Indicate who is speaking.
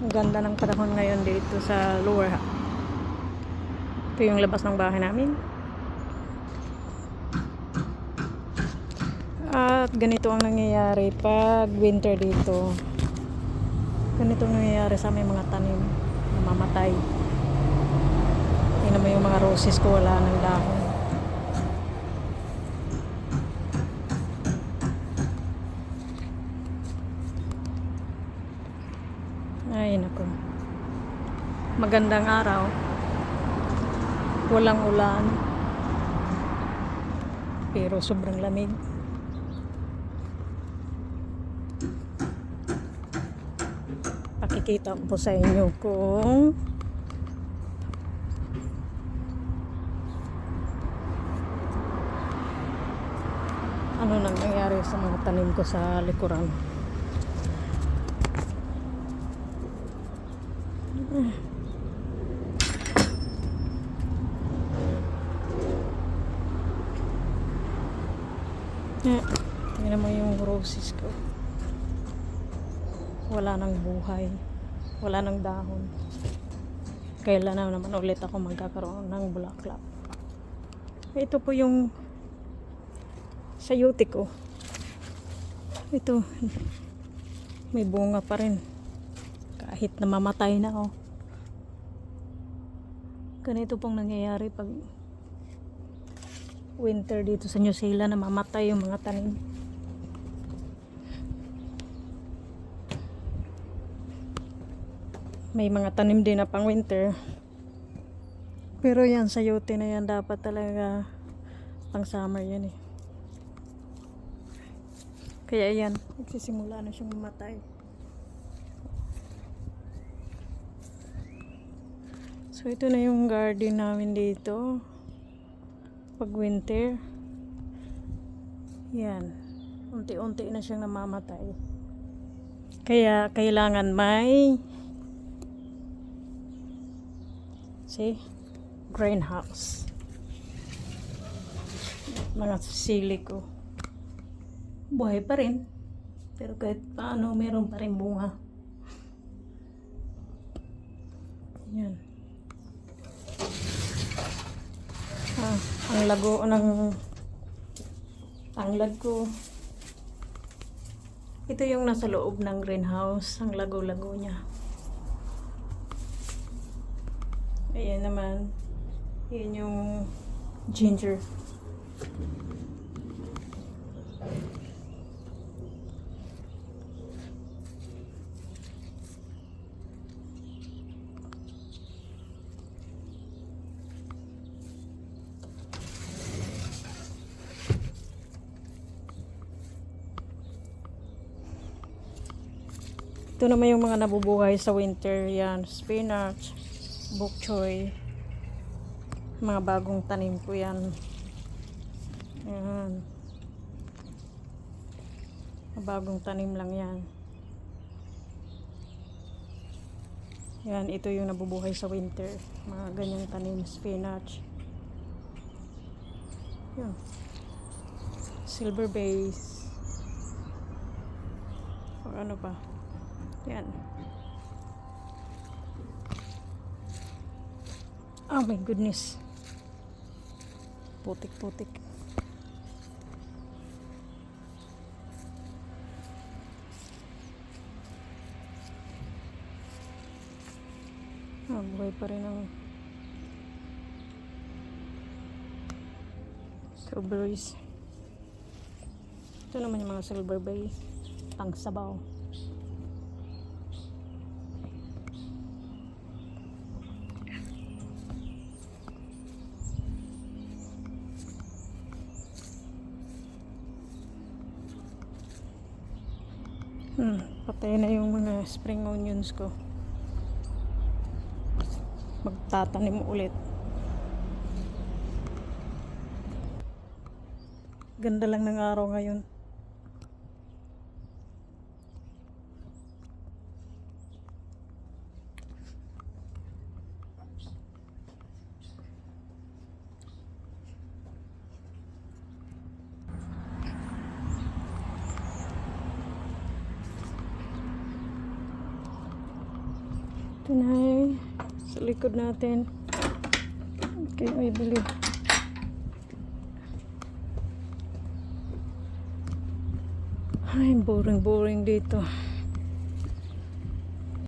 Speaker 1: Ang ganda ng panahon ngayon dito sa Lower Hutt. Ito yung labas ng bahay namin. At ganito ang nangyayari pag winter dito. Ganito ang nangyayari sa aming mga tanim. Namamatay. Tingnan mo yung mga roses ko, wala ng dahon. Ay nako. Magandang araw. Walang ulan. Pero sobrang lamig. Pakikita ko po sa inyo kung ano nang nangyari sa mga tanim ko sa likuran. Tingnan mo yung roses ko. Wala nang buhay. Wala nang dahon. Kailan na naman ulit ako magkakaroon ng bulaklak. Ito po yung sayote ko. Ito. May bunga pa rin. Kahit namamatay na oh. Ganito pong nangyayari pag winter dito sa New Zealand, namamatay yung mga tanim. May mga tanim din na pang winter. Pero yan, sayote na yan, dapat talaga pang summer yan eh. Kaya yan, nagsisimula na siyang mamatay. So ito na yung garden namin dito pag winter. Yan, unti-unti na siyang namamatay. Kaya kailangan may greenhouse. Mga sili ko buhay pa rin, pero kahit paano meron pa rin bunga. Yan. Ang lago ng tanglad ko. Ito yung nasa loob ng greenhouse, ang lago-lago niya. Ayan naman. Yan yung ginger. Ito naman yung mga nabubuhay sa winter. Yan, spinach, bok choy. Mga bagong tanim ko yan. Yan. Mga bagong tanim lang yan. Yan, ito yung nabubuhay sa winter. Mga ganyang tanim, spinach. Yan. Silver base. O ano pa. Yan. Oh my goodness. Putik-putik. Buhay pa rin ang strawberries. Ito naman yung mga silver bay, pang sabaw. Patay na yung mga spring onions ko. Magtatanim ulit. Ganda lang ng araw ngayon. Ito na sa likod natin. Okay, may bili. Ay, boring dito.